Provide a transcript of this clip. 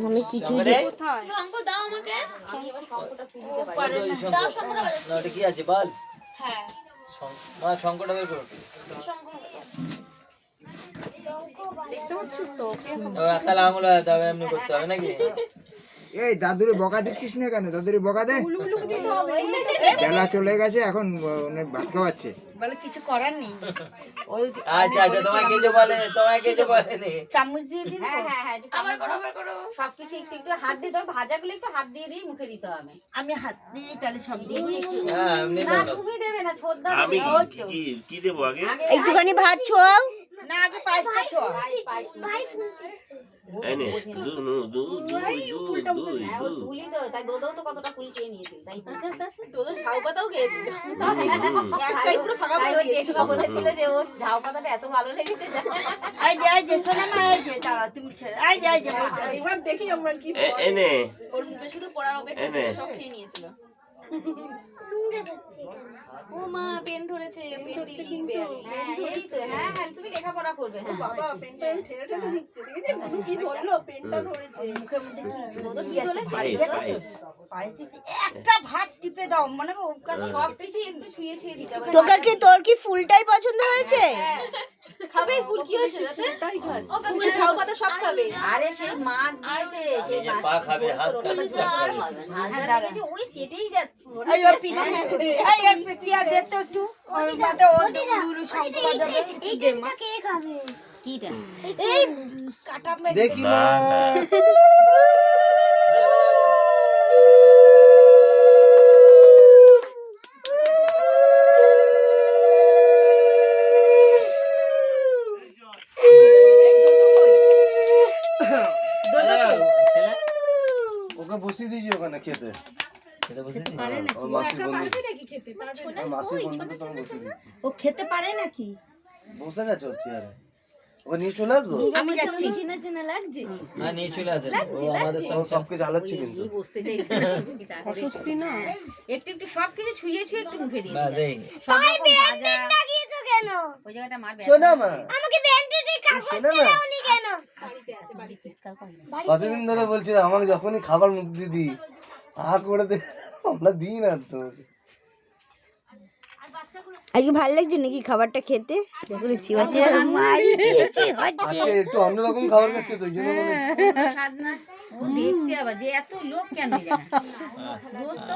আমি কিছু কি আছে বল? শঙ্করটা বের করো। তাহলে আঙুল এমনি করতে হবে নাকি? এই দাদুরে বকা দিচ্ছিস না কেন? দাদুরে বকা দে, বেলা চলে গেছে, এখন ভাত খাওয়াচ্ছে। বলে কিছু করার নেই। আচ্ছা আচ্ছা, তোমায় কিছু বলেনি, তোমায় কিছু বলেনি। চামচ দিয়ে দিন। আবার করো সবকিছু একটু একটু হাত দিতে হবে, ভাজাগুলো একটু হাত দিয়ে দিয়ে মুখে দিতে হবে। আমি হাত দিয়ে তাহলে সব দিয়ে দিয়েছি। না তুমি দেবে না, ছোদ্দা আমি দেবে। কি দেবো আগে? একটুখানি ভাত ছোয়াও না, আগে পায়েসটা ছোয়াও। এনে দু ফুলি তো তাই দোদও তো কতটা ফুল খেয়ে নিয়েছিল, তাই দোদো ঝাউ পাতাও খেয়েছিল। এক সাইড পুরো ফাঁকা করে জেঠুকা বলেছিল যে ও ঝাউ পাতাটা এত ভালো লেগেছে। আই যে শোনা না, এই যে তারা তুমি আই যে এবার দেখি আমরা কি এনে ওর মুখে শুধু পড়ার অপেক্ষা ছিল, সব খেয়ে নিয়েছিল। ও মা পেন ধরেছে, পেন দিয়ে লিখবে। হ্যাঁ এই তো, হ্যাঁ হ্যাঁ তুমি লেখাপড়া করবে। হ্যাঁ বাবা পেনটা ঠেলে ঠেলে দিচ্ছে, দেখেছো কি বললো, পেনটা ধরেছে মুখের মধ্যে কি ধরেছে। পায়েস দিচ্ছি, একটা ভাত টিপে দাও, মানে সব কিছু একটু ছুঁয়ে ছুঁয়ে দিতে হবে। তোর কি ফুলটাই পছন্দ হয়েছে? খাবে ফুল, কি হয়েছে তাতে? ও ফুল ঝাউ পাতা সব খাবে। আরে সেই মাছ দিয়েছে, সেই মাছ পা খাবে, হাত খাবে, সব খাবে। ঝাল লেগেছে, ওই চেটেই যাচ্ছে। এই ওর পিসি, এই এক পেটিয়া দে তো একটু, ওর মাঝে ও দুলু সব বাজাবে। এইটা কে খাবে? কিটা? এই কাটা মে দেখি মা। ওকে বসিয়ে দিয়েছি ওখানে খেতে। ও খেতে পারে নাকি? বসে গেছে ওর চেয়ারে, ও নিয়ে চলে আসবো। আমি যাচ্ছি। হ্যাঁ নিয়ে চলে আসেন, ও আমাদের ও সবকে জ্বালাচ্ছে কিন্তু। বসতে চাইছে না, অস্বস্তি না। একটু একটু সবকিছু ছুঁয়ে ছুঁয়ে একটু মুখে দিয়ে বাস এই সব রকম ভাজা। ওই জায়গাটা মার শোনা মা, আমাকে ব্যান্ডেজে কাগজ শোনা মা, দাওনি কেন? বাড়িতে আছে, বাড়িতে। কতদিন ধরে বলছি আমাকে যখনই খাবার মুখ দিয়ে দিই করে দে, আমরা দিই না তো। আজকে ভালো লাগছে নাকি খাবারটা খেতে? দেখুন চিবাতে আজকে একটু অন্যরকম খাবার খাচ্ছে তো, ওই জন্য মনে হয়। স্বাদ না, ও দেখছি আবার যে এত লোক কেন জানে রোজ তো